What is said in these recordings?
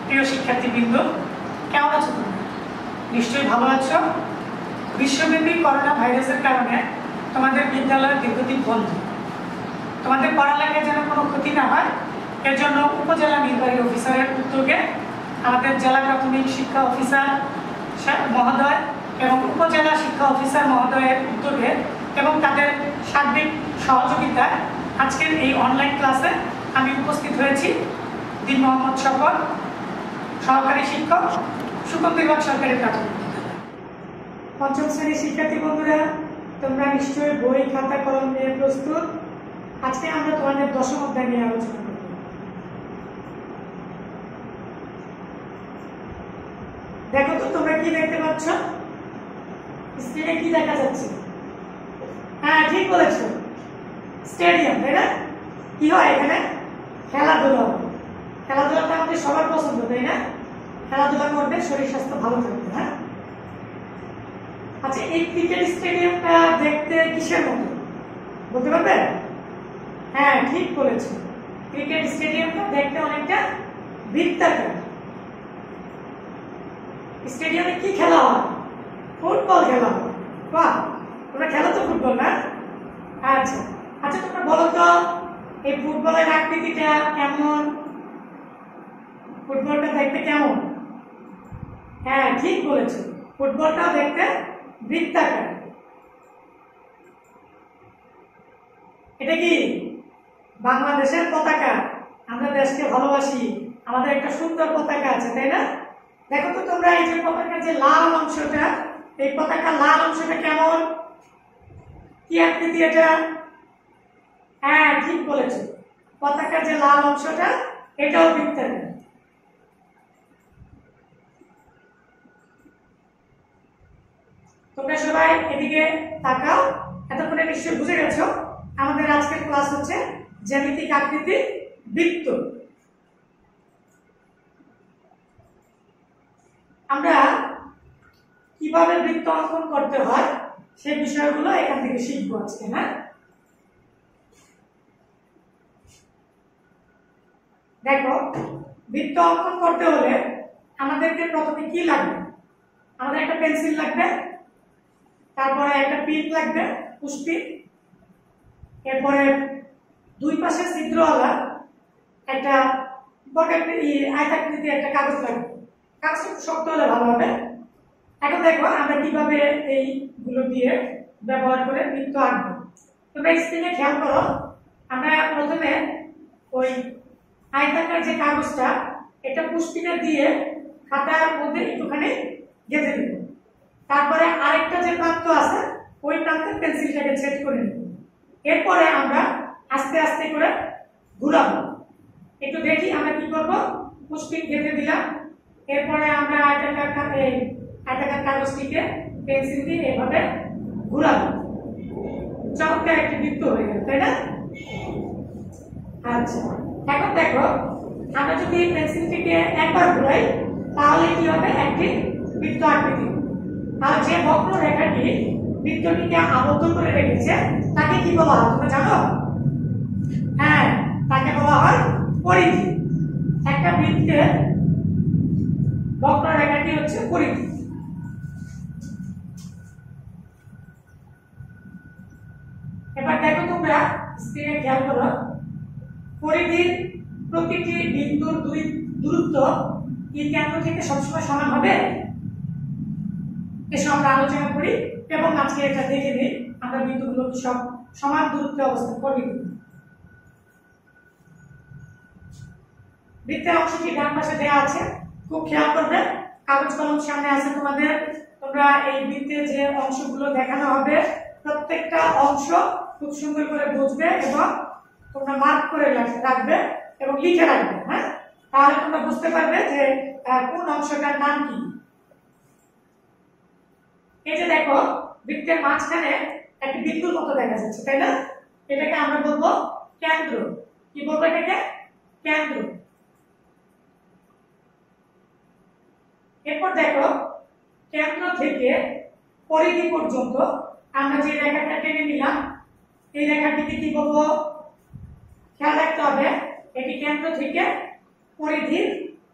প্রিয় শিক্ষার্থীবৃন্দ, কেমন আছো তোমরা? নিশ্চয়ই ভালো আছো। বিশ্বব্যাপী করোনা ভাইরাসের কারণে তোমাদের বিদ্যালয় দীর্ঘদিন বন্ধ। তোমাদের পড়ালেখায় যেন কোনো ক্ষতি না হয় এর জন্য উপজেলা নির্বাহী অফিসারের উদ্যোগে আমাদের জেলা প্রাথমিক শিক্ষা অফিসার মহোদয় এবং উপজেলা শিক্ষা অফিসার মহোদয়ের উদ্যোগে এবং তাদের সার্বিক সহযোগিতায় আজকের এই অনলাইন ক্লাসে আমি উপস্থিত হয়েছি। দিন মোহাম্মদ শফর, সহকারী শিক্ষক, সুকন্দিবাগ সরকারি প্রাথমিক বিদ্যালয়। পঞ্চম শ্রেণীর শিক্ষার্থী বন্ধুরা, তোমরা নিশ্চয়ই বই খাতা কলম নিয়ে প্রস্তুত। আজকে আমরা তোমাদের দশম অধ্যায় নিয়ে আলোচনা করব। দেখো তো তোমরা কি দেখতে পাচ্ছ? স্ক্রিনে কি দেখা যাচ্ছে? হ্যাঁ, ঠিক বলেছো, স্টেডিয়াম, তাই না? কি হয় এখানে? খেলাধুলা। খেলাধুলাটা আমাদের সবার পছন্দ, তাই না? খেলাধুলা করবে, শরীর স্বাস্থ্য ভালো থাকবে। হ্যাঁ, আচ্ছা, এই ক্রিকেট স্টেডিয়ামটা দেখতে কিসের মতো বলতে পারবে? হ্যাঁ, ঠিক বলেছো, ক্রিকেট স্টেডিয়ামটা দেখতে অনেকটা বৃত্তাকার। স্টেডিয়ামে কি খেলা হয়? ফুটবল খেলা হয়। বাহ, তোমরা খেলো তো ফুটবল, না? আচ্ছা আচ্ছা, তোমরা বলো তো এই ফুটবলের আকৃতিটা কেমন? ফুটবলটা দেখতে কেমন? হ্যাঁ, ঠিক বলেছো, ফুটবলটাও দেখতে বৃত্তাকার। এটা কি বাংলাদেশের পতাকা? আমরা দেশকে ভালোবাসি, আমাদের একটা সুন্দর পতাকা আছে, তাই না? দেখো তো তোমরা এই যে পতাকার যে লাল অংশটা, এই পতাকার লাল অংশটা কেমন? কি আকৃতি এটা? হ্যাঁ, ঠিক বলেছো, পতাকার যে লাল অংশটা এটাও বৃত্তাকার। তোমরা সবাই এদিকে তাকাও। এতক্ষণে নিশ্চয়ই বুঝে গেছো আমাদের আজকের ক্লাস হচ্ছে জ্যামিতিক আকৃতি বৃত্ত। আমরা কিভাবে বৃত্ত অঙ্কন করতে হয় সেই বিষয়গুলো এখান থেকে শিখবো আজকে। না, দেখো, বৃত্ত অঙ্কন করতে হলে আমাদেরকে প্রথমে কি লাগবে? আমাদের একটা পেন্সিল লাগবে, তারপরে একটা পিন লাগবে, পুষ্পিন, এরপরে দুই পাশে ছিদ্রওয়ালা একটা আয়তাকৃতি একটা কাগজ লাগবে। কাগজটা শক্ত হলে ভালো হবে। এখন দেখো আমরা কিভাবে এইগুলো দিয়ে ব্যবহার করে বৃত্ত আঁকবো। তোমরা স্ক্রিনে খেয়াল করো, আমরা প্রথমে ওই আয়তাকার যে কাগজটা এটা পুষ্পিনে দিয়ে খাতার মধ্যে একটুখানি গেঁথে দেব। তারপরে আরেকটা যে প্রান্ত আছে ওই প্রান্তে পেন্সিলটাকে সেট করে নেব। এরপরে আমরা আস্তে আস্তে করে ঘুরাবো। একটু দেখি আমরা কি করব। পুষ্পিন গেঁথে দিলাম, এরপরে আমরা আয়তাকার কাগজটিকে পেন্সিল দিয়ে এভাবে ঘুরাবো। চমৎকার একটি বৃত্ত হয়ে গেল, তাই না? আচ্ছা, এখন দেখো আমরা যদি পেন্সিলটিকে একবার ঘুরাই তাহলে কি হবে? একটি বৃত্ত আকৃতি। আর যে বক্ররেখাটি বৃত্তটিকে আবদ্ধ করে রেখেছে তাকে কি বলা হয় তোমরা জানো? হ্যাঁ, তাকে বলা হয় পরিধি। একটা বৃত্তের বক্ররেখাটি হচ্ছে পরিধি। এবার দেখো তোমরা স্ক্রিনে খেয়াল করো, পরিধির প্রতিটি বিন্দুর দূরত্ব কি কেন্দ্র থেকে সবসময় সমান হবে? এসব আমরা আলোচনা করি এবং আজকে এটা দেখে নিই আমরা বিন্দুগুলো সব সমান দূরত্বে অবস্থান করবে। বৃত্তের অংশটি ডান পাশে দেওয়া আছে, খুব খেয়াল করবে। কাগজ কলম সামনে আছে তোমাদের। তোমরা এই বৃত্তের যে অংশগুলো দেখানো হবে প্রত্যেকটা অংশ খুব সুন্দর করে বুঝবে এবং তোমরা মার্ক করে রাখবে এবং লিখে রাখবে। হ্যাঁ, তাহলে তোমরা বুঝতে পারবে যে কোন অংশটার নাম কি। এই যে দেখো বৃত্তের মাঝখানে একটা বিন্দুর মতো দেখা যাচ্ছে, তাই না? এটাকে আমরা বলবো কেন্দ্র। কি বলবো এটাকে? কেন্দ্র। এরপর দেখো কেন্দ্র থেকে পরিধি পর্যন্ত আমরা যে রেখাটা টেনে নিলাম এই রেখাটিকে কি বলবো? খেয়াল রাখতে হবে এটি কেন্দ্র থেকে পরিধির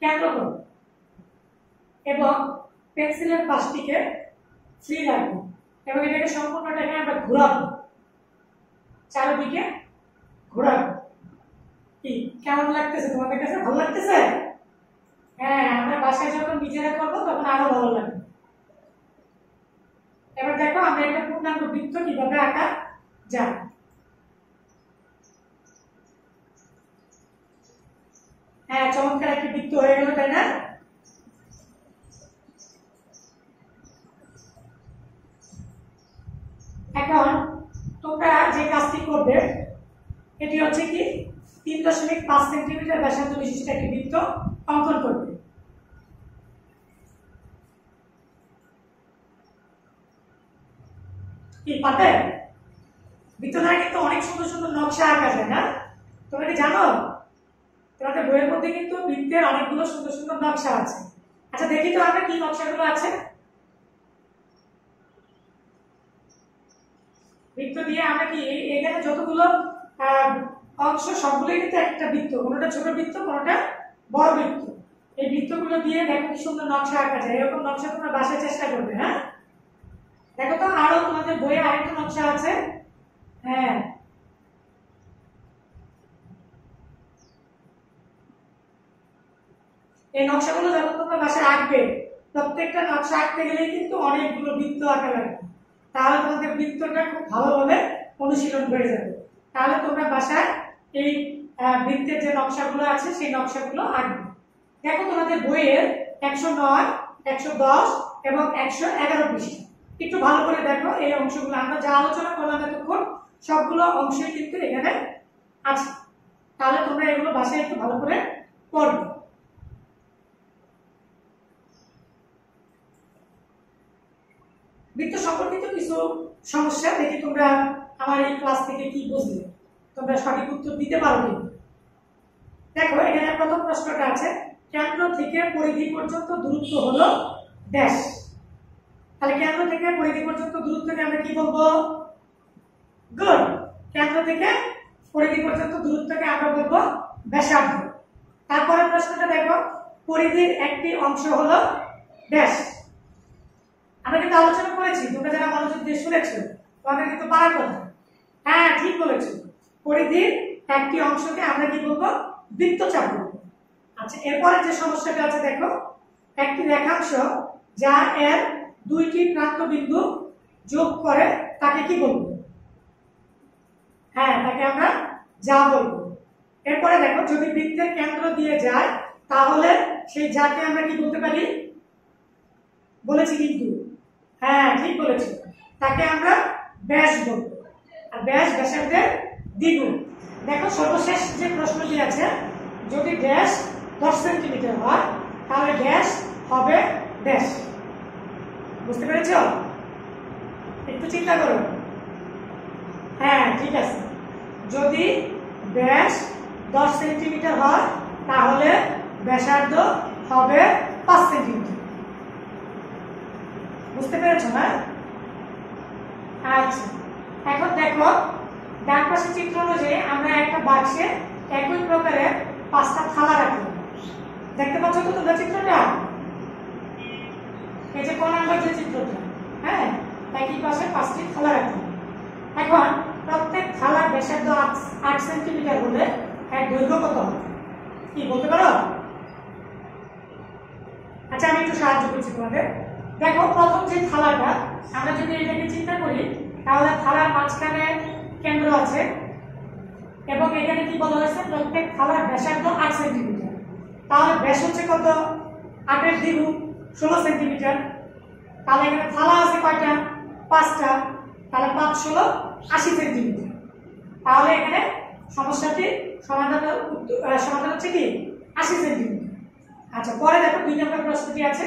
কেন্দ্র করব এবং পেন্সিলের পাশটিকে ফ্রি রাখবো এবং এটাকে সম্পূর্ণটাকে আমরা ঘোরাবো, চারিদিকে ঘোরাবো। কি কেমন লাগতেছে তোমাদের কাছে? ভালো লাগতেছে? হ্যাঁ, আমরা বাসায় যখন নিজেরা করবো তখন আরো ভালো লাগবে। এবার দেখো আমরা একটা পূর্ণাঙ্গ বৃত্ত কিভাবে আঁকা যায়। হ্যাঁ, চমৎকার একটা বৃত্ত হয়ে গেল, তাই না? এখন তোমরা যে কাজটি করবে এটি হচ্ছে কি 3.5 সেন্টিমিটার ব্যাসার্ধ বিশিষ্ট একটি বৃত্ত অঙ্কন করবে। কি পাবে? বৃত্ত দ্বারা কিন্তু অনেক সুন্দর সুন্দর নকশা আঁকা যায়, না? তোমরা কি জানো? তোমাদের বইয়ের মধ্যে কিন্তু বৃত্তের অনেকগুলো সুন্দর সুন্দর নকশা আছে। আচ্ছা দেখি তো আমরা কি নকশাগুলো আছে। বৃত্ত দিয়ে আমরা কি এখানে যতগুলো অংশ সবগুলোই কিন্তু একটা বৃত্ত, কোনোটা ছোট বৃত্ত কোনোটা বড় বৃত্ত। এই বৃত্তগুলো দিয়ে দেখো কি সুন্দর নকশা আঁকা যায়। এরকম নকশা তোমরা বাসায় চেষ্টা করবে। হ্যাঁ, দেখো তো আরো তোমাদের বইয়ে আরেকটা নকশা আছে। হ্যাঁ, এই নকশাগুলো যখন তোমরা বাসায় আঁকবে, প্রত্যেকটা নকশা আঁকতে গেলেই কিন্তু অনেকগুলো বৃত্ত আঁকা লাগবে। তাহলে তোমাদের বৃত্তটা খুব ভালোভাবে অনুশীলন হয়ে যাবে। তাহলে তোমরা বাসায় এই বৃত্তের যে নকশাগুলো আছে সেই নকশাগুলো আঁকবে। দেখো তোমাদের বইয়ের 109, 110 এবং 111 পৃষ্ঠা একটু ভালো করে দেখো। এই অংশগুলো আমরা যা আলোচনা করলাম এতক্ষণ সবগুলো অংশই কিন্তু এখানে আছে। তাহলে তোমরা এগুলো বাসায় একটু ভালো করে পড়বে। বৃত্ত সম্পর্কিত কিছু সমস্যা দেখি তোমরা আমার এই ক্লাস থেকে কি বুঝলে, তোমরা সঠিক উত্তর দিতে পারো কিনা। দেখো এখানে প্রথম প্রশ্নটা আছে, কেন্দ্র থেকে পরিধি পর্যন্ত দূরত্ব হলো ড্যাশ। তাহলে কেন্দ্র থেকে পরিধি পর্যন্ত দূরত্বকে আমরা কি বলবো? গুড। কেন্দ্র থেকে পরিধি পর্যন্ত দূরত্বকে আমরা বলবো ব্যাসার্ধ। তারপরে প্রশ্নটা দেখো, পরিধির একটি অংশ হলো ড্যাশ। আমরা কিন্তু আলোচনা করেছি, তোমরা যারা মনোযোগ দিয়ে শুনেছো তোমাদের কিন্তু পারার কথা। হ্যাঁ ঠিক বলেছো, পরিধির একটি অংশকে আমরা কি বলবো? বৃত্তচাপ বলবো। আচ্ছা এরপরে যে সমস্যাটা আছে দেখো, একটি রেখাংশ যা এর দুইটি প্রান্ত বিন্দু যোগ করে তাকে কি বলবো? হ্যাঁ, তাকে আমরা যা বলবো। এরপরে দেখো, যদি বৃত্তের কেন্দ্র দিয়ে যায় তাহলে সেই যাকে আমরা কি বলতে পারি? বলেছি কিন্তু। হ্যাঁ ঠিক বলেছো, তাকে আমরা ব্যাস বলবো। আর ব্যাস ব্যাসার্ধের দ্বিগুণ। দেখো সর্বশেষ যে প্রশ্নটি আছে, যদি ড্যাশ 10 সেন্টিমিটার হয় তাহলে ড্যাশ হবে ড্যাশ। বুঝতে পেরেছ? একটু চিন্তা করো। হ্যাঁ ঠিক আছে, যদি ব্যাস 10 সেন্টিমিটার হয় তাহলে ব্যাসার্ধ হবে 5 সেন্টিমিটার। বুঝতে পেরেছ না? আচ্ছা এখন দেখো ডান পাশে চিত্র অনুযায়ী আমরা একটা বাক্সে একই প্রকারের 5টা থালা রাখলাম। দেখতে পাচ্ছ তো তোমরা চিত্রটা? এই যে কোন নাম্বার যে চিত্রটা, হ্যাঁ একই পাশে 5টি থালা রাখলাম। এখন প্রত্যেক থালার ব্যাসার্ধ 8 সেন্টিমিটার হলে এর দৈর্ঘ্য কত হবে? কি বলতে পারো? আচ্ছা আমি একটু সাহায্য করছি তোমাদের। দেখো প্রথম যে থালাটা, আমরা যদি এটাকে চিন্তা করি তাহলে থালার মাঝখানে কেন্দ্র আছে এবং এখানে কি বলা হয়েছে? প্রত্যেক থালার ব্যাসার্ধ 8 সেন্টিমিটার। তাহলে ব্যাস হচ্ছে কত? 8 এর দ্বিগুণ 16 সেন্টিমিটার। তাহলে এখানে থালা আছে কয়টা? 5টা। তাহলে 5 16 80 সেন্টিমিটার। তাহলে এখানে সমস্যাটি সমাধান হচ্ছে কি 80 সেন্টিমিটার। আচ্ছা পরে দেখো 2 নম্বর প্রশ্নটি আছে,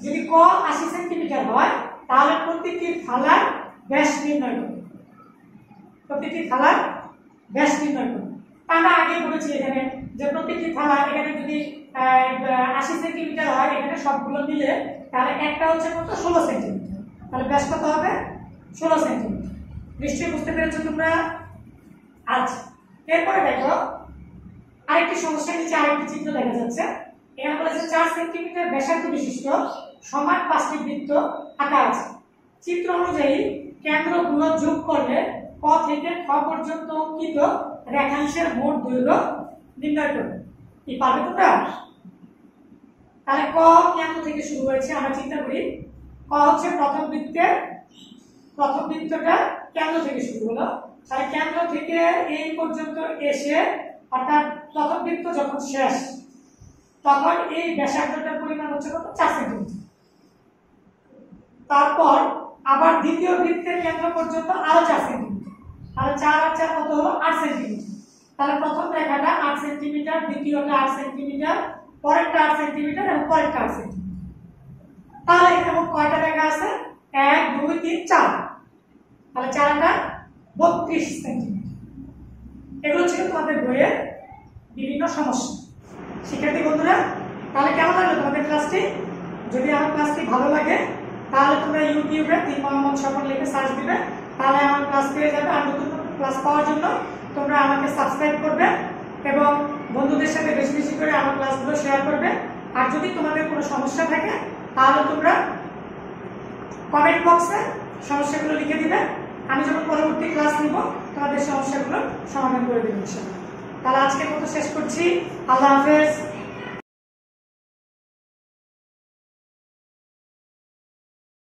যদি ক 80 সেন্টিমিটার হয় তাহলে প্রতিটি থালার ব্যাস নির্ণয় করো। প্রতিটি থালার ব্যাস নির্ণয় করো। আমরা আগে বলেছি এখানে যে প্রতিটি থালা এখানে যদি 80 সেন্টিমিটার হয়, এখানে সবগুলো মিলে তাহলে একটা হচ্ছে কত? 16 সেন্টিমিটার। তাহলে ব্যাস কত হবে? 16 সেন্টিমিটার। নিশ্চয়ই বুঝতে পেরেছো তোমরা? আচ্ছা এরপরে দেখো আরেকটি সমস্যা, নিচে আরেকটি চিত্র দেখা যাচ্ছে। এখানে বলেছে 4 সেন্টিমিটার ব্যাসার্ধ বিশিষ্ট সমান 5টি বৃত্ত আঁকা আছে। চিত্র অনুযায়ী কেন্দ্রগুলো যোগ করলে ক থেকে খ পর্যন্ত অঙ্কিত রেখাংশের মোট দৈর্ঘ্য নির্ণয় করবে। কি পারবে তোমরা? তাহলে ক কেন্দ্র থেকে শুরু হয়েছে, আমরা চিন্তা করি ক হচ্ছে প্রথম বৃত্তটা কেন্দ্র থেকে শুরু হলো, তাহলে কেন্দ্র থেকে এই পর্যন্ত এসে অর্থাৎ প্রথম বৃত্ত যখন শেষ তখন এই ব্যাসার্ধটার পরিমাণ হচ্ছে কত? 4 সেন্টিমিটার। তারপর আবার দ্বিতীয় বৃত্তের কেন্দ্র পর্যন্ত আরো 4 সেন্টিমিটার, তাহলে 4 আর 4 কত হলো? 8 সেন্টিমিটার। তাহলে প্রথম রেখাটা 8 সেন্টিমিটার, দ্বিতীয়টা 8 সেন্টিমিটার, পরেরটা 8 সেন্টিমিটার এবং পরেরটা 8 সেন্টিমিটার। তাহলে এখানে কয়টা রেখা আছে? 1 2 3 4, তাহলে 4টা 32 সেন্টিমিটার। এগুলো ছিল তোমাদের বইয়ের বিভিন্ন সমস্যা। শিক্ষার্থী বন্ধুরা, তাহলে কেমন লাগলো তোমাদের ক্লাসটি? যদি আমার ক্লাসটি ভালো লাগে তাহলে তোমরা ইউটিউবে 3 মোহাম্মদ স্বপন লিখে সার্চ দিবে, তাহলে আমার ক্লাস পেয়ে যাবে। আর নতুন ক্লাস পাওয়ার জন্য তোমরা আমাকে সাবস্ক্রাইব করবে এবং বন্ধুদের সাথে বেশি বেশি করে আমার ক্লাসগুলো শেয়ার করবে। আর যদি তোমাদের কোনো সমস্যা থাকে তাহলে তোমরা কমেন্ট বক্সে সমস্যাগুলো লিখে দিবে, আমি যখন পরবর্তী ক্লাস নিব তোমাদের সমস্যাগুলো সমাধান করে দেবো ইনশাআল্লাহ। তাহলে আজকের মতো শেষ করছি। আল্লাহ হাফেজ।